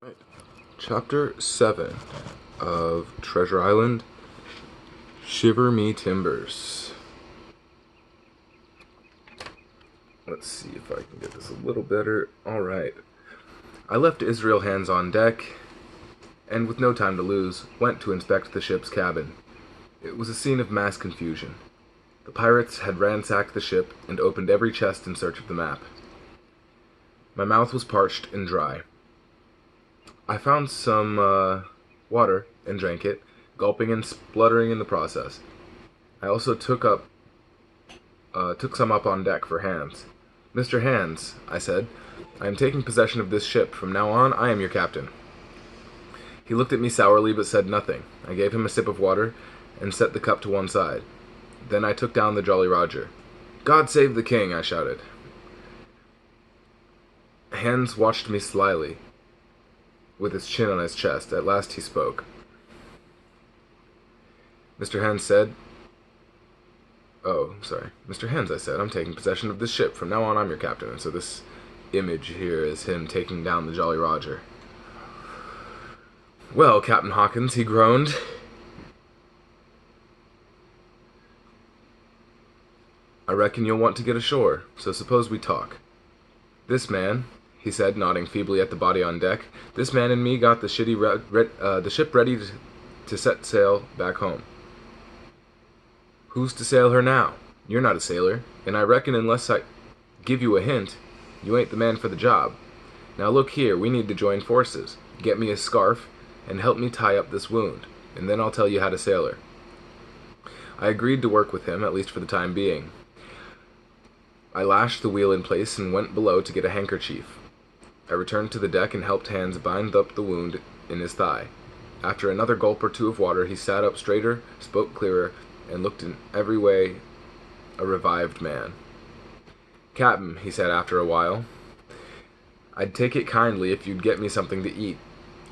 Right. Chapter 7 of Treasure Island, Shiver Me Timbers. Let's see if I can get this a little better. Alright. I left Israel hands on deck, and with no time to lose, went to inspect the ship's cabin. It was a scene of mass confusion. The pirates had ransacked the ship and opened every chest in search of the map. My mouth was parched and dry. I found some water and drank it, gulping and spluttering in the process. I also took some up on deck for Hans. "Mr. Hans," I said, "I am taking possession of this ship. From now on, I am your captain." He looked at me sourly but said nothing. I gave him a sip of water and set the cup to one side. Then I took down the Jolly Roger. "God save the king!" I shouted. Hans watched me slyly, with his chin on his chest. At last he spoke. Mr. Hans said, Mr. Hans, I said, "I'm taking possession of this ship. From now on, I'm your captain." And so this image here is him taking down the Jolly Roger. "Well, Captain Hawkins," he groaned, "I reckon you'll want to get ashore, so suppose we talk. This man," he said, nodding feebly at the body on deck, "this man and me got the ship ready to set sail back home. Who's to sail her now? You're not a sailor, and I reckon unless I give you a hint, you ain't the man for the job. Now look here, we need to join forces. Get me a scarf, and help me tie up this wound, and then I'll tell you how to sail her." I agreed to work with him, at least for the time being. I lashed the wheel in place and went below to get a handkerchief. I returned to the deck and helped Hans bind up the wound in his thigh. After another gulp or two of water, he sat up straighter, spoke clearer, and looked in every way a revived man. "Captain," he said after a while, "I'd take it kindly if you'd get me something to eat.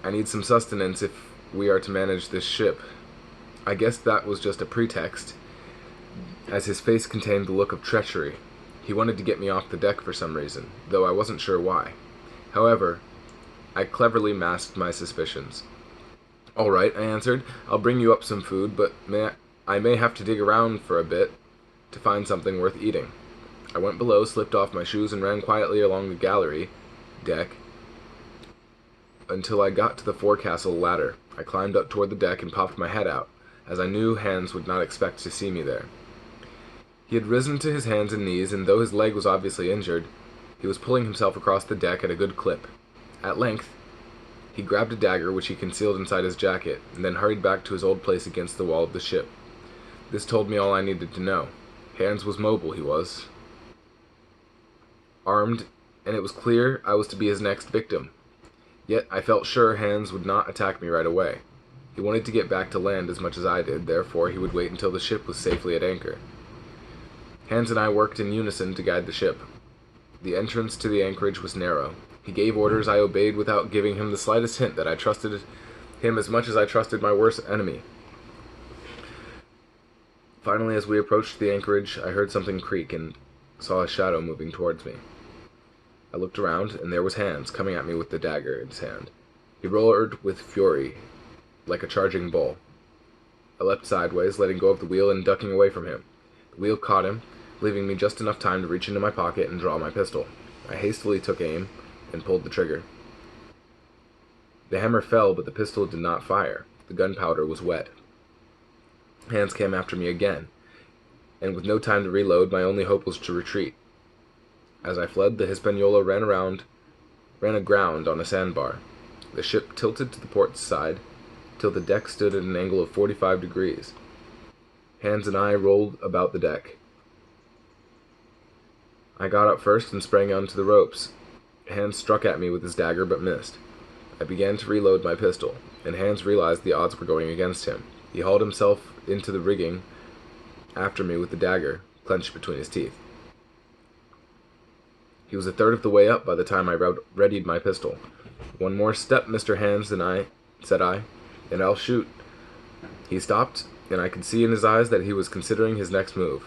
I need some sustenance if we are to manage this ship." I guess that was just a pretext, as his face contained the look of treachery. He wanted to get me off the deck for some reason, though I wasn't sure why. However, I cleverly masked my suspicions. "All right," I answered, "I'll bring you up some food, but I may have to dig around for a bit to find something worth eating." I went below, slipped off my shoes, and ran quietly along the gallery deck until I got to the forecastle ladder. I climbed up toward the deck and popped my head out, as I knew Hans would not expect to see me there. He had risen to his hands and knees, and though his leg was obviously injured, he was pulling himself across the deck at a good clip. At length, he grabbed a dagger which he concealed inside his jacket, and then hurried back to his old place against the wall of the ship. This told me all I needed to know. Hans was mobile, he was. Armed, and it was clear I was to be his next victim. Yet I felt sure Hans would not attack me right away. He wanted to get back to land as much as I did, therefore he would wait until the ship was safely at anchor. Hans and I worked in unison to guide the ship. The entrance to the anchorage was narrow. He gave orders I obeyed without giving him the slightest hint that I trusted him as much as I trusted my worst enemy. Finally, as we approached the anchorage, I heard something creak and saw a shadow moving towards me. I looked around, and there was Hans, coming at me with the dagger in his hand. He roared with fury, like a charging bull. I leapt sideways, letting go of the wheel and ducking away from him. The wheel caught him, leaving me just enough time to reach into my pocket and draw my pistol. I hastily took aim and pulled the trigger. The hammer fell, but the pistol did not fire. The gunpowder was wet. Hans came after me again, and with no time to reload, my only hope was to retreat. As I fled, the Hispaniola ran aground on a sandbar. The ship tilted to the port side, till the deck stood at an angle of 45 degrees. Hans and I rolled about the deck. I got up first and sprang onto the ropes. Hans struck at me with his dagger but missed. I began to reload my pistol, and Hans realized the odds were going against him. He hauled himself into the rigging after me with the dagger clenched between his teeth. He was a third of the way up by the time I readied my pistol. "One more step, Mr. Hans," said I, "and I'll shoot." He stopped, and I could see in his eyes that he was considering his next move.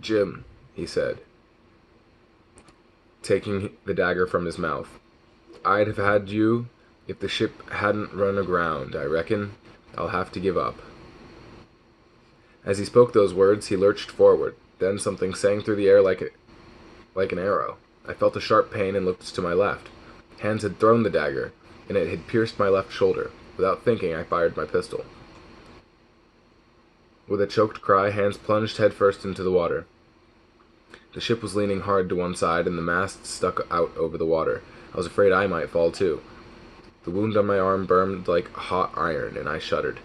"Jim," he said, taking the dagger from his mouth, "I'd have had you if the ship hadn't run aground. I reckon I'll have to give up." As he spoke those words, he lurched forward. Then something sang through the air like an arrow. I felt a sharp pain and looked to my left. Hans had thrown the dagger, and it had pierced my left shoulder. Without thinking, I fired my pistol. With a choked cry, Hans plunged headfirst into the water. The ship was leaning hard to one side, and the mast stuck out over the water. I was afraid I might fall too. The wound on my arm burned like hot iron, and I shuddered.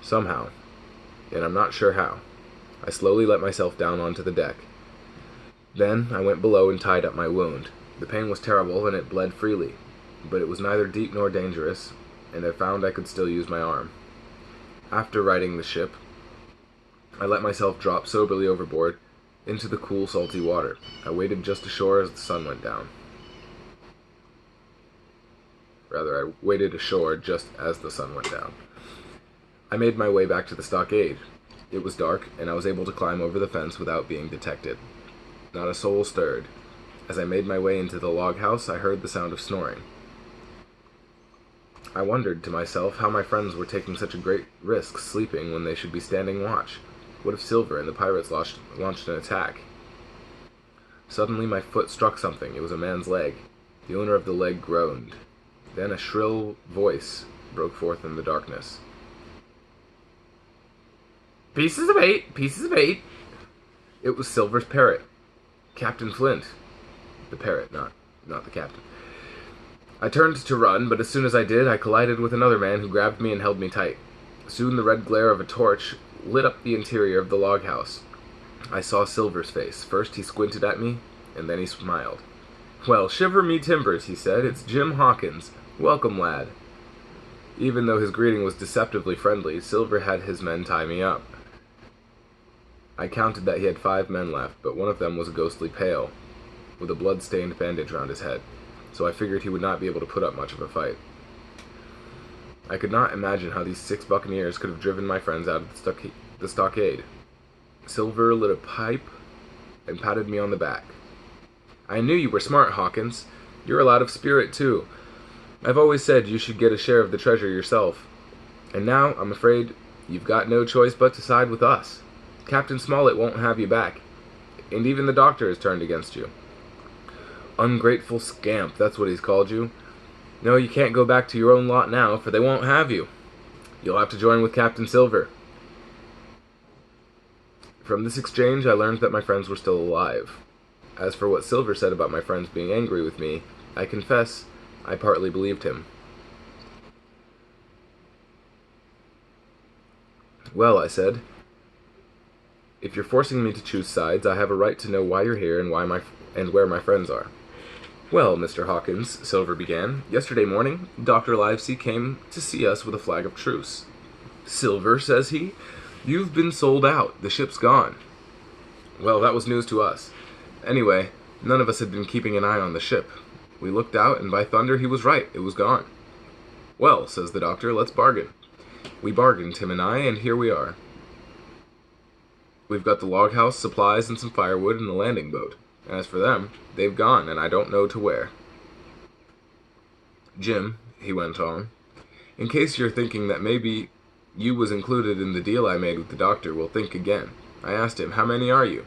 Somehow, and I'm not sure how, I slowly let myself down onto the deck. Then I went below and tied up my wound. The pain was terrible, and it bled freely, but it was neither deep nor dangerous, and I found I could still use my arm. After righting the ship, I let myself drop soberly overboard into the cool, salty water. I waited just ashore as the sun went down. I waited ashore just as the sun went down. I made my way back to the stockade. It was dark, and I was able to climb over the fence without being detected. Not a soul stirred. As I made my way into the log house, I heard the sound of snoring. I wondered to myself how my friends were taking such a great risk sleeping when they should be standing watch. What if Silver and the pirates launched an attack? Suddenly my foot struck something. It was a man's leg. The owner of the leg groaned. Then a shrill voice broke forth in the darkness. "Pieces of eight! Pieces of eight!" It was Silver's parrot. Captain Flint. The parrot, not the captain. I turned to run, but as soon as I did, I collided with another man who grabbed me and held me tight. Soon the red glare of a torch lit up the interior of the log house. I saw Silver's face. First he squinted at me, and then he smiled. "Well, shiver me timbers," he said. "It's Jim Hawkins. Welcome, lad." Even though his greeting was deceptively friendly, Silver had his men tie me up. I counted that he had 5 men left, but one of them was ghostly pale, with a blood-stained bandage around his head, so I figured he would not be able to put up much of a fight. I could not imagine how these 6 buccaneers could have driven my friends out of the stockade. Silver lit a pipe and patted me on the back. "I knew you were smart, Hawkins. You're a lad of spirit, too. I've always said you should get a share of the treasure yourself. And now, I'm afraid, you've got no choice but to side with us. Captain Smollett won't have you back, and even the doctor has turned against you. Ungrateful scamp, that's what he's called you. No, you can't go back to your own lot now, for they won't have you. You'll have to join with Captain Silver." From this exchange, I learned that my friends were still alive. As for what Silver said about my friends being angry with me, I confess I partly believed him. "Well," I said, "if you're forcing me to choose sides, I have a right to know why you're here and where my friends are." "Well, Mr. Hawkins," Silver began, "yesterday morning, Dr. Livesey came to see us with a flag of truce. 'Silver,' says he, 'you've been sold out. The ship's gone.' Well, that was news to us. Anyway, none of us had been keeping an eye on the ship. We looked out, and by thunder, he was right. It was gone. 'Well,' says the doctor, 'let's bargain.' We bargained, Tim and I, and here we are. We've got the log house, supplies, and some firewood, and the landing boat. As for them, they've gone, and I don't know to where." "Jim," he went on, "in case you're thinking that maybe you was included in the deal I made with the doctor, we'll think again. I asked him, 'How many are you?'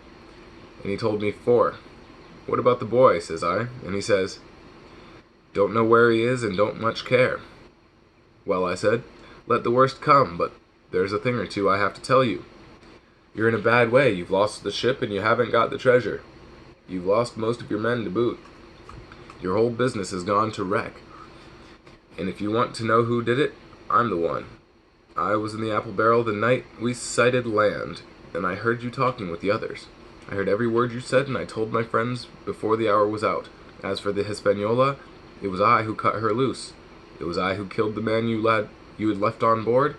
And he told me 4. 'What about the boy?' says I, and he says, 'Don't know where he is and don't much care.' Well, I said, 'Let the worst come, but there's a thing or two I have to tell you. You're in a bad way. You've lost the ship and you haven't got the treasure. You've lost most of your men to boot. Your whole business has gone to wreck. And if you want to know who did it, I'm the one. I was in the Apple Barrel the night we sighted land, and I heard you talking with the others. I heard every word you said, and I told my friends before the hour was out. As for the Hispaniola, it was I who cut her loose. It was I who killed the man you had left on board,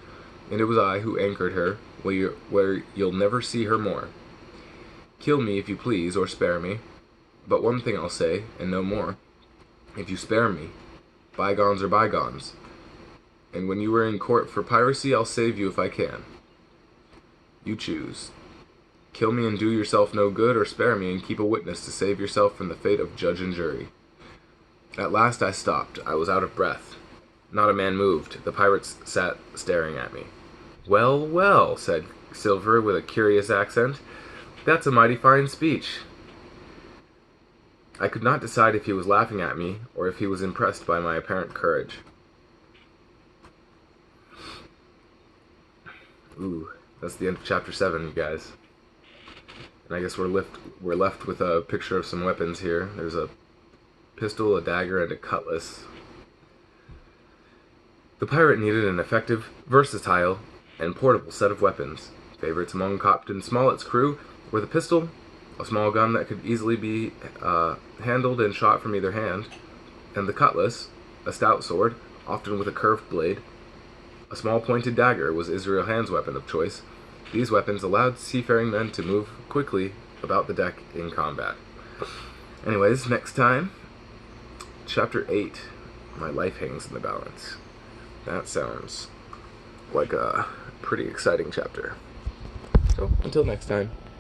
and it was I who anchored her where you'll never see her more. Kill me if you please, or spare me. But one thing I'll say, and no more. If you spare me, bygones are bygones. And when you are in court for piracy, I'll save you if I can. You choose." Kill me and do yourself no good, or spare me and keep a witness to save yourself from the fate of judge and jury. At last I stopped. I was out of breath. Not a man moved. The pirates sat staring at me. Well, well, said Silver with a curious accent. That's a mighty fine speech. I could not decide if he was laughing at me or if he was impressed by my apparent courage. Ooh, that's the end of chapter 7, you guys. And I guess we're left with a picture of some weapons here. There's a pistol, a dagger, and a cutlass. The pirate needed an effective, versatile, and portable set of weapons. Favorites among Captain Smollett's crew were the pistol, a small gun that could easily be handled and shot from either hand, and the cutlass, a stout sword, often with a curved blade. A small pointed dagger was Israel Hand's weapon of choice. These weapons allowed seafaring men to move quickly about the deck in combat. Anyways, next time, Chapter 8, My Life Hangs in the Balance. That sounds like a pretty exciting chapter. So, until next time.